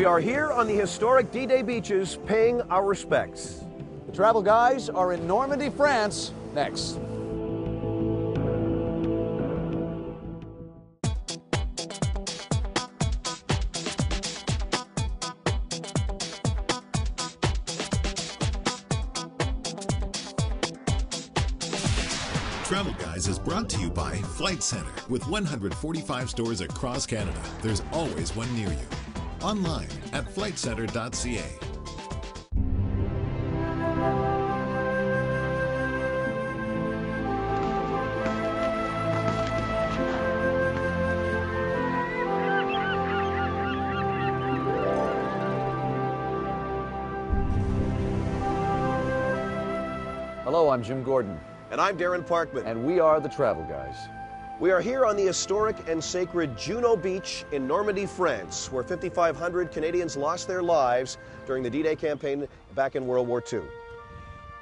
We are here on the historic D-Day beaches paying our respects. The travel guys are in Normandy, France, next. Travel Guys is brought to you by Flight Centre. With 145 stores across Canada, there's always one near you. Online at flightcentre.ca. Hello, I'm Jim Gordon. And I'm Darren Parkman. And we are the Travel Guys. We are here on the historic and sacred Juno Beach in Normandy, France, where 5,500 Canadians lost their lives during the D-Day campaign back in World War II.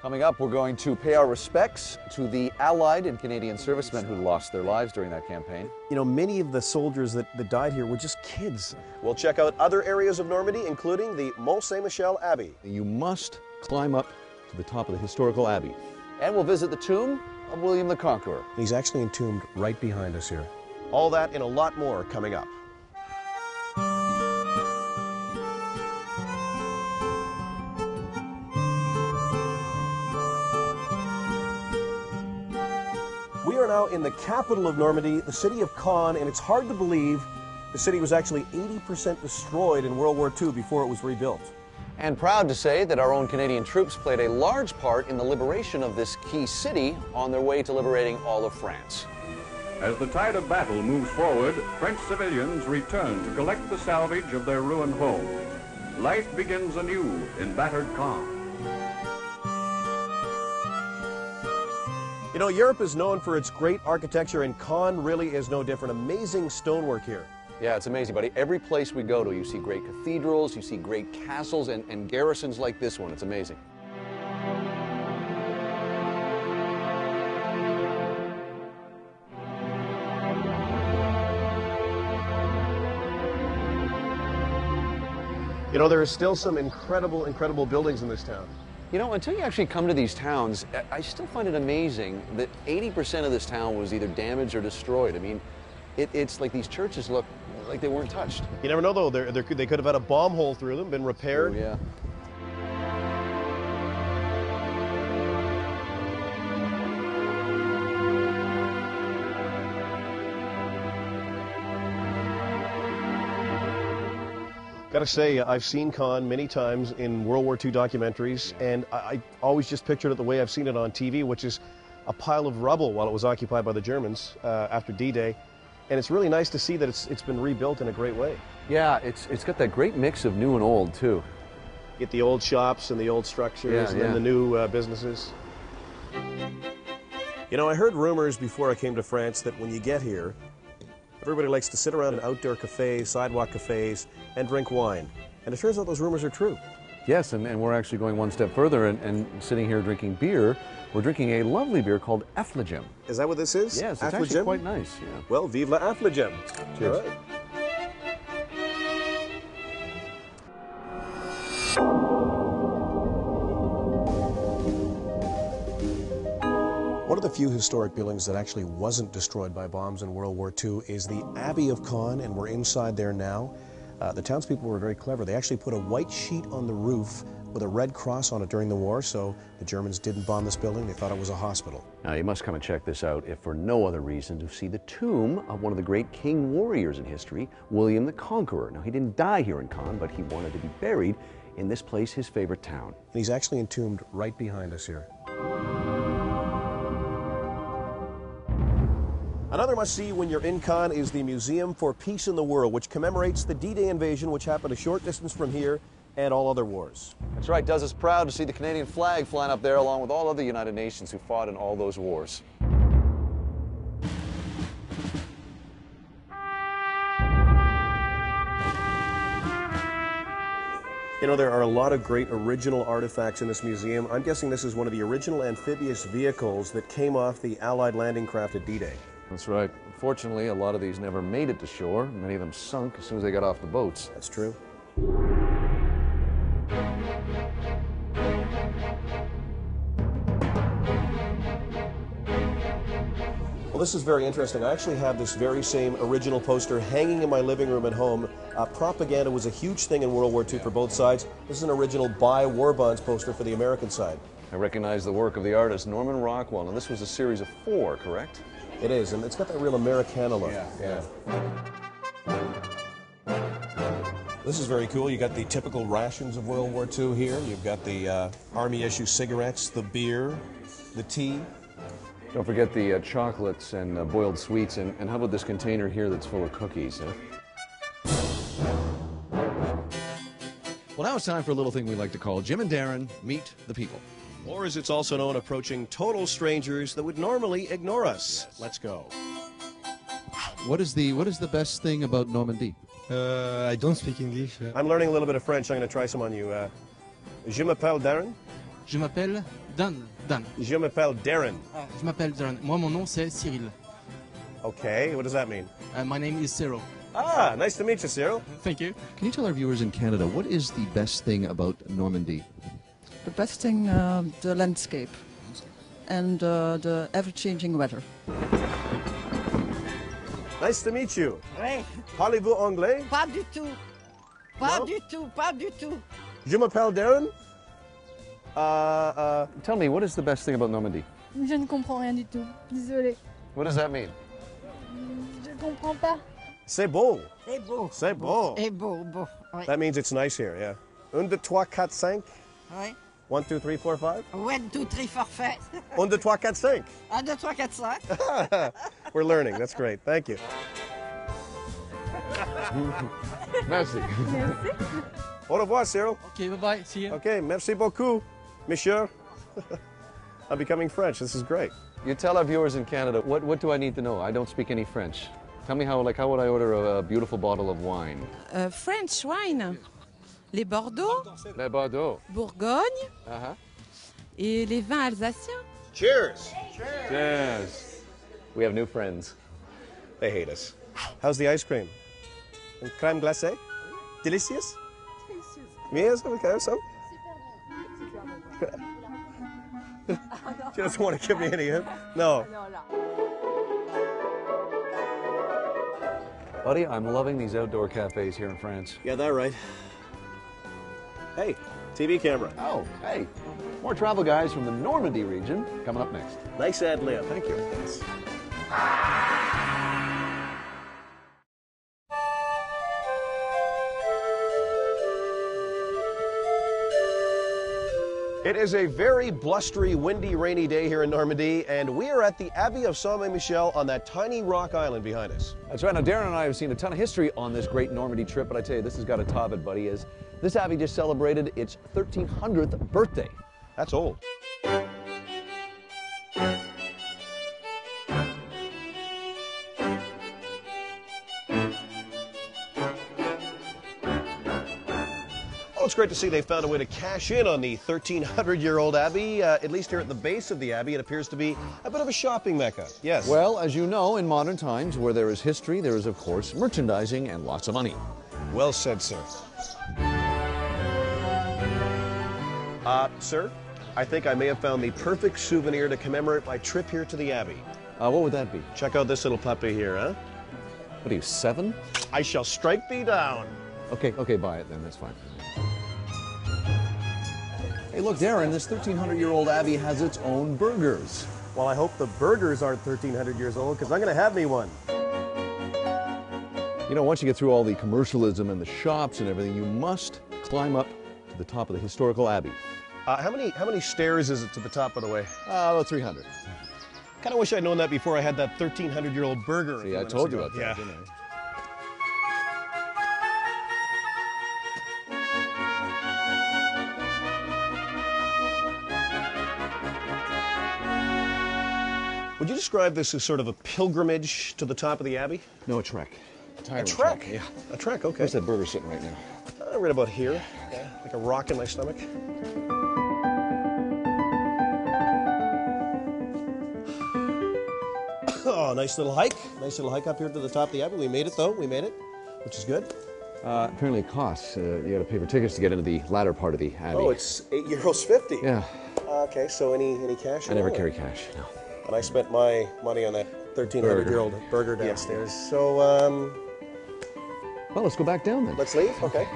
Coming up, we're going to pay our respects to the Allied and Canadian servicemen who lost their lives during that campaign. You know, many of the soldiers that died here were just kids. We'll check out other areas of Normandy, including the Mont Saint-Michel Abbey. You must climb up to the top of the historical abbey. And we'll visit the tomb of William the Conqueror. He's actually entombed right behind us here. All that and a lot more coming up. We are now in the capital of Normandy, the city of Caen, and it's hard to believe the city was actually 80% destroyed in World War II before it was rebuilt. And proud to say that our own Canadian troops played a large part in the liberation of this key city on their way to liberating all of France. As the tide of battle moves forward, French civilians return to collect the salvage of their ruined homes. Life begins anew in battered Caen. You know, Europe is known for its great architecture, and Caen really is no different. Amazing stonework here. Yeah, it's amazing, buddy. Every place we go to, you see great cathedrals, you see great castles, and garrisons like this one. It's amazing. You know, there are still some incredible buildings in this town. You know, until you actually come to these towns, I still find it amazing that 80% of this town was either damaged or destroyed. I mean, it's like these churches look like they weren't touched. You never know, though. They could have had a bomb hole through them, been repaired. Oh, yeah. Gotta say, I've seen Caen many times in World War II documentaries, and I always just pictured it the way I've seen it on TV, which is a pile of rubble while it was occupied by the Germans after D-Day. And it's really nice to see that it's been rebuilt in a great way. Yeah, it's got that great mix of new and old, too. Get the old shops and the old structures and then the new businesses. You know, I heard rumors before I came to France that when you get here, everybody likes to sit around in outdoor cafes, sidewalk cafes, and drink wine. And it turns out those rumors are true. Yes, and we're actually going one step further and sitting here drinking beer. We're drinking a lovely beer called Affligem. Is that what this is? Yes, it's actually quite nice. Yeah. Well, vive la Affligem. Cheers. All right. One of the few historic buildings that actually wasn't destroyed by bombs in World War II is the Abbey of Caen, and we're inside there now. The townspeople were very clever. They actually put a white sheet on the roof with a red cross on it during the war, so the Germans didn't bomb this building. They thought it was a hospital. Now, you must come and check this out, if for no other reason, to see the tomb of one of the great king warriors in history, William the Conqueror. Now, he didn't die here in Caen, but he wanted to be buried in this place, his favorite town. And he's actually entombed right behind us here. Another must-see when you're in Caen is the Museum for Peace in the World, which commemorates the D-Day invasion, which happened a short distance from here, and all other wars. That's right, does us proud to see the Canadian flag flying up there along with all other United Nations who fought in all those wars. You know, there are a lot of great original artifacts in this museum. I'm guessing this is one of the original amphibious vehicles that came off the Allied landing craft at D-Day. That's right. Unfortunately, a lot of these never made it to shore. Many of them sunk as soon as they got off the boats. That's true. Well, this is very interesting. I actually have this very same original poster hanging in my living room at home. Propaganda was a huge thing in World War II for both sides. This is an original Buy War Bonds poster for the American side. I recognize the work of the artist Norman Rockwell, and this was a series of 4, correct? It is, and it's got that real Americana look. Yeah. This is very cool. You got the typical rations of World War II here. You've got the Army issue cigarettes, the beer, the tea. Don't forget the chocolates and boiled sweets, and how about this container here that's full of cookies? Well, now it's time for a little thing we like to call Jim and Darren Meet the People. Or as it's also known, approaching total strangers that would normally ignore us. Let's go. What is the best thing about Normandy? I don't speak English. I'm learning a little bit of French. I'm going to try some on you. Je m'appelle Darren. Je m'appelle Dan. Je m'appelle Darren. Je m'appelle Darren. Moi, mon nom, c'est Cyril. Okay, what does that mean? My name is Cyril. Ah, nice to meet you, Cyril. Thank you. Can you tell our viewers in Canada, what is the best thing about Normandy? The best thing, the landscape and the ever-changing weather. Nice to meet you. Oui. Parlez-vous anglais? Pas du tout. Pas No? du tout, pas du tout. Je m'appelle Darren. Tell me, what is the best thing about Normandy? Je ne comprends rien du tout. Désolée. What does that mean? Je comprends pas. C'est beau. C'est beau. C'est beau. Et beau, beau. Oui. That means it's nice here, yeah. 1, 2, 3, 4, 5. Oui. 1, 2, 3, 4, 5. 1, 2, 3, forfait. 1, 2, 3, 4, 5. 1, 2, 3, 4, 5. We're learning. That's great. Thank you. Merci. Au revoir, Cyril. Okay, bye-bye. See you. Okay, merci beaucoup, monsieur. I'm becoming French. This is great. You tell our viewers in Canada, what do I need to know? I don't speak any French. Tell me how would I order a beautiful bottle of wine? French wine, les Bordeaux, Les Bordeaux. Bourgogne Uh-huh. et les vins alsaciens. Cheers. Yes. We have new friends. They hate us. How's the ice cream? And crème glacée? Delicious? Yes, can I have some? She doesn't want to give me any hint? No. Buddy, I'm loving these outdoor cafes here in France. Yeah, that right. Hey, TV camera. Oh, hey. More travel guys from the Normandy region coming up next. Nice ad lib. Thank you. Yes. It is a very blustery, windy, rainy day here in Normandy, and we are at the Abbey of Saint-Michel on that tiny rock island behind us. That's right. Now, Darren and I have seen a ton of history on this great Normandy trip, but I tell you, this has got to top it, buddy, as this abbey just celebrated its 1300th birthday. That's old. Oh, it's great to see they found a way to cash in on the 1,300-year-old abbey. At least here at the base of the abbey, it appears to be a bit of a shopping mecca. Yes. Well, as you know, in modern times, where there is history, there is, of course, merchandising and lots of money. Well said, sir. Sir, I think I may have found the perfect souvenir to commemorate my trip here to the abbey. What would that be? Check out this little puppy here, huh? What are you, 7? I shall strike thee down. Okay, buy it then, that's fine. Hey, look, Darren, this 1,300-year-old abbey has its own burgers. Well, I hope the burgers aren't 1,300 years old, because I'm going to have me one. You know, once you get through all the commercialism and the shops and everything, you must climb up to the top of the historical abbey. How many stairs is it to the top, by the way? About 300. Kind of wish I'd known that before I had that 1,300-year-old burger. See, I told you about that, yeah. didn't I? Would you describe this as sort of a pilgrimage to the top of the abbey? No, a trek. A trek? Yeah. A trek, okay. Where's that burger sitting right now? Right about here. Yeah, like a rock in my stomach. Oh, nice little hike. Nice little hike up here to the top of the abbey. We made it, though. We made it, which is good. Apparently it costs. You got to pay for tickets to get into the latter part of the abbey. Oh, it's €8.50. Yeah. Okay, so any cash? I never carry cash, no. And I spent my money on that 1,300-year-old burger downstairs. So, well, let's go back down then. Let's leave? Okay.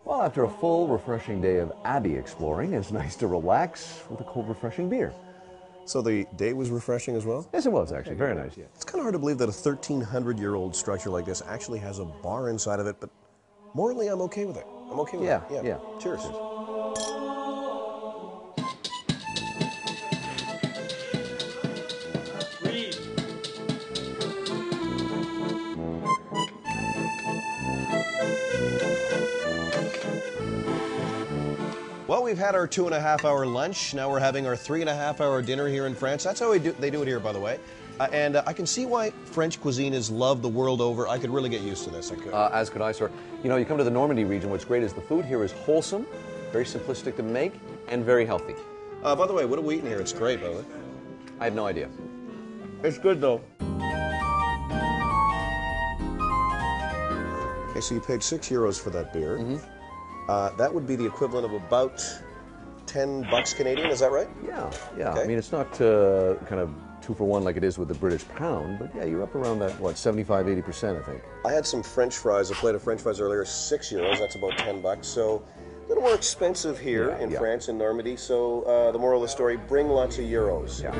Well, after a full, refreshing day of Abbey exploring, it's nice to relax with a cold, refreshing beer. So the day was refreshing as well? Yes, it was actually. Very nice. Yeah. It's kind of hard to believe that a 1,300-year-old structure like this actually has a bar inside of it, but morally, I'm okay with it. I'm okay with it. Yeah. Cheers. Well, we've had our 2.5-hour lunch. Now we're having our 3.5-hour dinner here in France. That's how they do it here, by the way. And I can see why French cuisine is loved the world over. I could really get used to this. I could. As could I, sir. You know, you come to the Normandy region, what's great is the food here is wholesome, very simplistic to make, and very healthy. By the way, what are we eating here? It's great, by the way. I have no idea. It's good, though. Okay, so you paid €6 for that beer. That would be the equivalent of about $10 Canadian, is that right? Yeah. Okay. I mean, it's not kind of 2 for 1 like it is with the British pound, but yeah, you're up around that, what, 75–80%, I think. I had some French fries, a plate of French fries earlier, €6, that's about $10. So a little more expensive here in France, in Normandy. So the moral of the story, bring lots of euros. Yeah.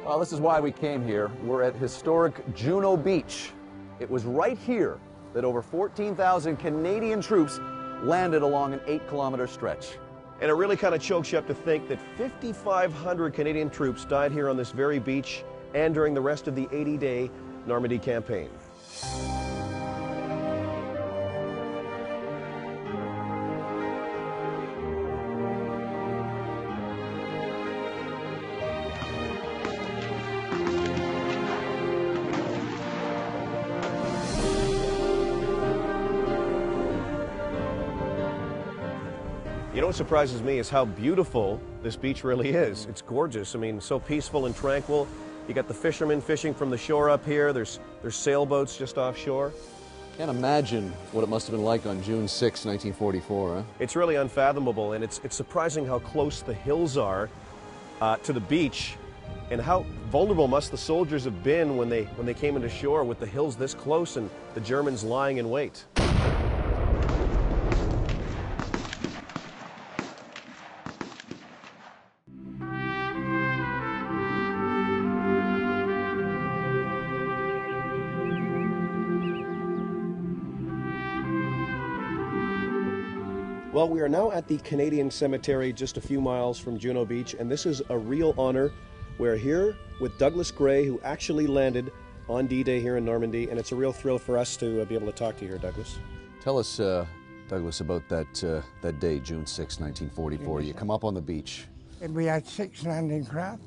Well, this is why we came here. We're at historic Juno Beach. It was right here that over 14,000 Canadian troops landed along an 8-kilometer stretch. And it really kind of chokes you up to think that 5,500 Canadian troops died here on this very beach and during the rest of the 80-day Normandy campaign. You know what surprises me is how beautiful this beach really is. It's gorgeous. I mean, so peaceful and tranquil. You got the fishermen fishing from the shore up here. There's sailboats just offshore. Can't imagine what it must have been like on June 6, 1944, huh? It's really unfathomable, and it's surprising how close the hills are to the beach, and how vulnerable must the soldiers have been when they came into shore with the hills this close and the Germans lying in wait. Well, we are now at the Canadian Cemetery just a few miles from Juno Beach, and this is a real honor. We're here with Douglas Gray, who actually landed on D-Day here in Normandy, and it's a real thrill for us to be able to talk to you here, Douglas. Tell us, Douglas, about that day, June 6, 1944. You come up on the beach. We had 6 landing craft,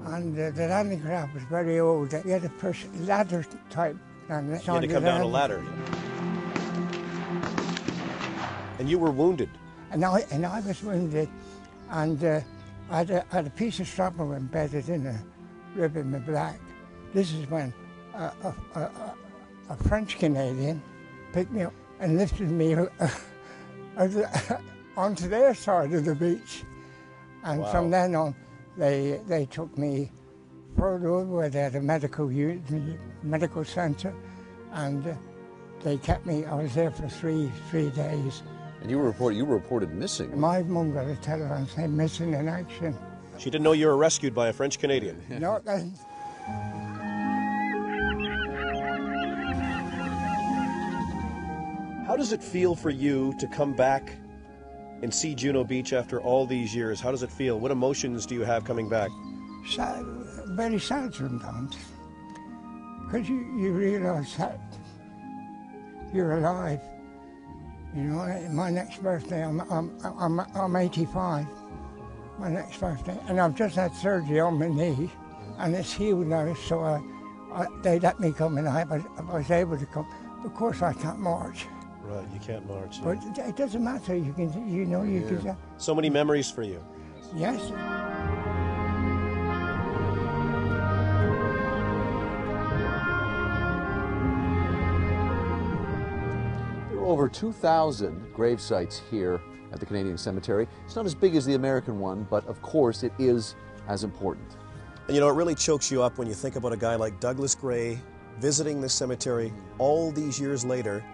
and the landing craft was very old. You had to push ladder type. And you had to come down a ladder. And you were wounded. And I was wounded, and I had a piece of shrapnel embedded in a rib in my back. This is when a French Canadian picked me up and lifted me onto their side of the beach. And from then on, they took me further over where they had a medical unit, medical centre, and they kept me. I was there for three days. And you were reported missing. My mum got a telephone saying missing in action. She didn't know you were rescued by a French Canadian. No, How does it feel for you to come back and see Juno Beach after all these years? How does it feel? What emotions do you have coming back? Sad, very sad sometimes, because you realise that you're alive. You know, my next birthday, I'm 85. My next birthday, and I've just had surgery on my knee, and it's healed now. So they let me come, and I was able to come. Of course, I can't march. Right, you can't march. But it doesn't matter. You can, you know, you can. So many memories for you. Yes. There are over 2,000 grave sites here at the Canadian Cemetery. It's not as big as the American one, but of course it is as important. And you know, it really chokes you up when you think about a guy like Douglas Gray visiting this cemetery all these years later.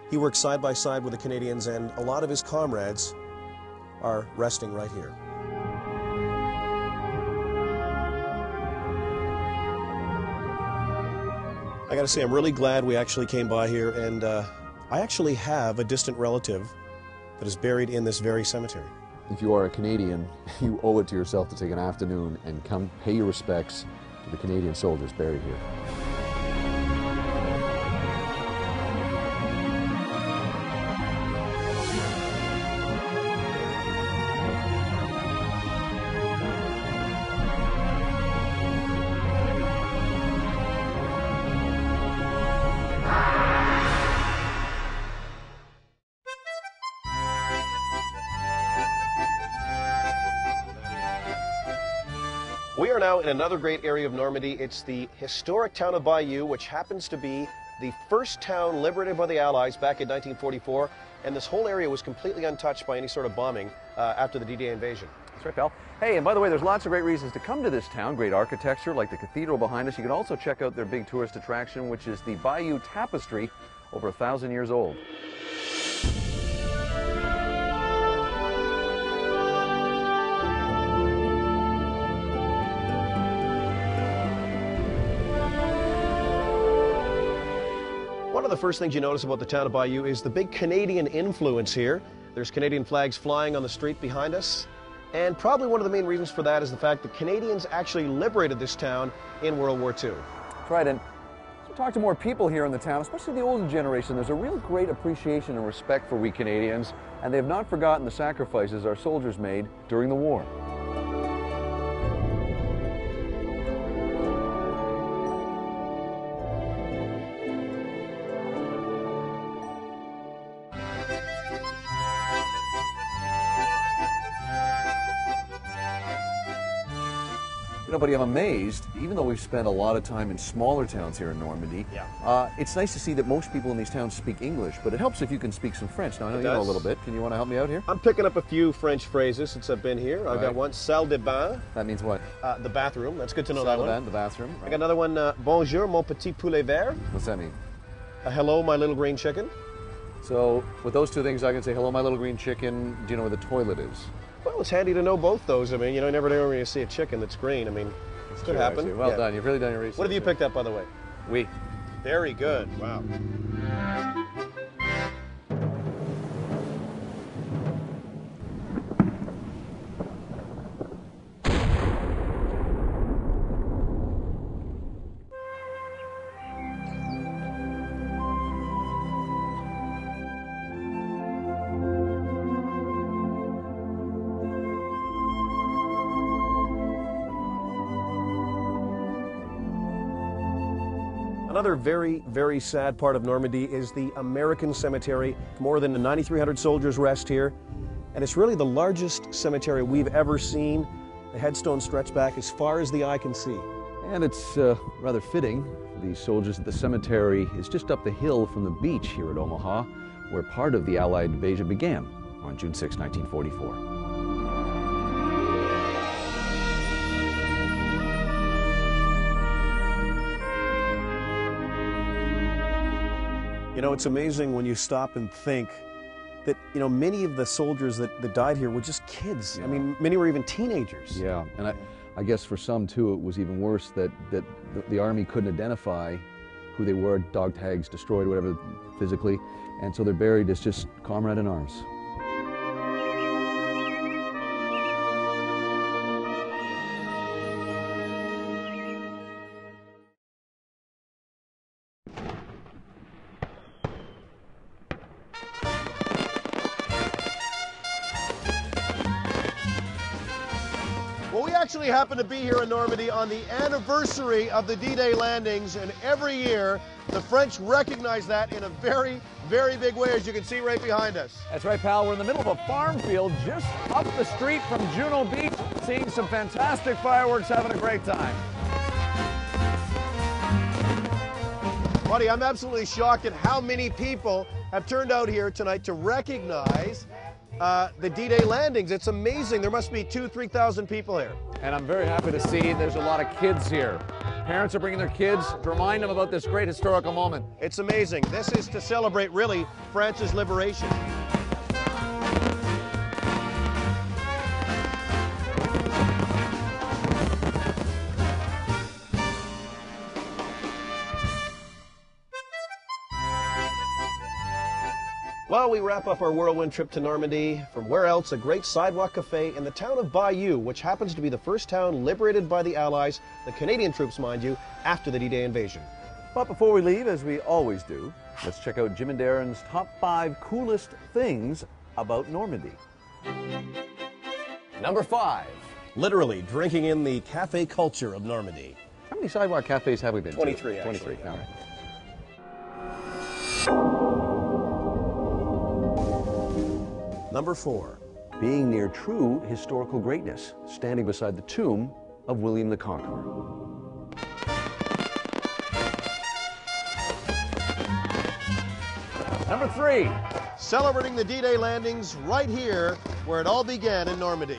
He worked side by side with the Canadians, and a lot of his comrades are resting right here. I gotta say, I'm really glad we actually came by here, and I actually have a distant relative that is buried in this very cemetery. If you are a Canadian, you owe it to yourself to take an afternoon and come pay your respects to the Canadian soldiers buried here. We are now in another great area of Normandy. It's the historic town of Bayeux, which happens to be the first town liberated by the Allies back in 1944, and this whole area was completely untouched by any sort of bombing after the D-Day invasion. That's right, pal. Hey, and by the way, there's lots of great reasons to come to this town. Great architecture, like the cathedral behind us. You can also check out their big tourist attraction, which is the Bayeux Tapestry, over 1,000 years old. One of the first things you notice about the town of Bayeux is the big Canadian influence here. There's Canadian flags flying on the street behind us. And probably one of the main reasons for that is the fact that Canadians actually liberated this town in World War II. That's right, and as we talk to more people here in the town, especially the older generation, there's a real great appreciation and respect for we Canadians, and they have not forgotten the sacrifices our soldiers made during the war. You know, buddy, I'm amazed, even though we've spent a lot of time in smaller towns here in Normandy, it's nice to see that most people in these towns speak English, but it helps if you can speak some French. Now, I know you know a little bit. Can you want to help me out here? I'm picking up a few French phrases since I've been here. I've got one, salle de bain. That means what? The bathroom. That's good to know Salle that de one. bain, the bathroom. I got another one, bonjour, mon petit poulet vert. What's that mean? Hello, my little green chicken. So, with those two things, I can say, hello, my little green chicken. Do you know where the toilet is? Well, it's handy to know both those. I mean, you know, you never know when you see a chicken that's green. I mean, it could happen. Actually. Well done. You've really done your research. What have you picked up, by the way? Oui. Very good. Wow. Another very, very sad part of Normandy is the American cemetery. More than 9,300 soldiers rest here, and it's really the largest cemetery we've ever seen. The headstones stretch back as far as the eye can see. And it's rather fitting for these soldiers that the cemetery is just up the hill from the beach here at Omaha, where part of the Allied invasion began on June 6, 1944. You know, it's amazing when you stop and think that, you know, many of the soldiers that died here were just kids. Yeah. I mean, many were even teenagers. Yeah, and I guess for some, too, it was even worse that the Army couldn't identify who they were, dog tags destroyed, whatever, physically, and so they're buried as just comrade in arms. actually happen to be here in Normandy on the anniversary of the D-Day landings, and every year the French recognize that in a very, very big way, as you can see right behind us. That's right, pal. We're in the middle of a farm field just up the street from Juno Beach, seeing some fantastic fireworks, having a great time. Buddy, I'm absolutely shocked at how many people have turned out here tonight to recognize the D-Day landings. It's amazing. There must be 2,000 to 3,000 people here. And I'm very happy to see there's a lot of kids here. Parents are bringing their kids to remind them about this great historical moment. It's amazing. This is to celebrate, really, France's liberation. Well, we wrap up our whirlwind trip to Normandy. From where else? A great sidewalk cafe in the town of Bayeux, which happens to be the first town liberated by the Allies, the Canadian troops, mind you, after the D-Day invasion. But before we leave, as we always do, let's check out Jim and Darren's top 5 coolest things about Normandy. Number 5. Literally drinking in the cafe culture of Normandy. How many sidewalk cafes have we been 23, to? actually. 23, all right. Number 4. Being near true historical greatness, standing beside the tomb of William the Conqueror. Number 3. Celebrating the D-Day landings right here where it all began in Normandy.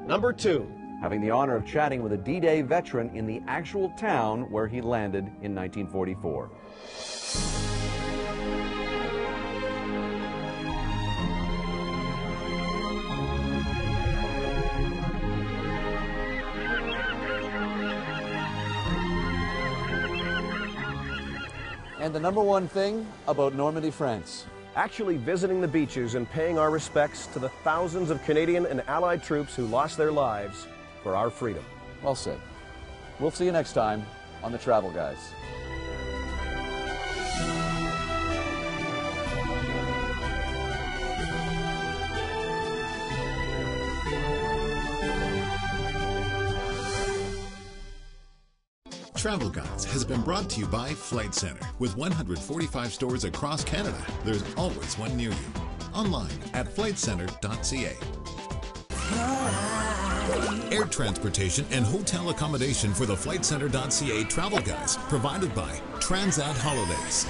Number 2. Having the honor of chatting with a D-Day veteran in the actual town where he landed in 1944. And the number 1 thing about Normandy, France. Actually visiting the beaches and paying our respects to the thousands of Canadian and Allied troops who lost their lives for our freedom. Well said. We'll see you next time on The Travel Guys. Travel Guides has been brought to you by Flight Centre. With 145 stores across Canada, there's always one near you. Online at flightcentre.ca. Air transportation and hotel accommodation for the flightcentre.ca travel guides provided by Transat Holidays.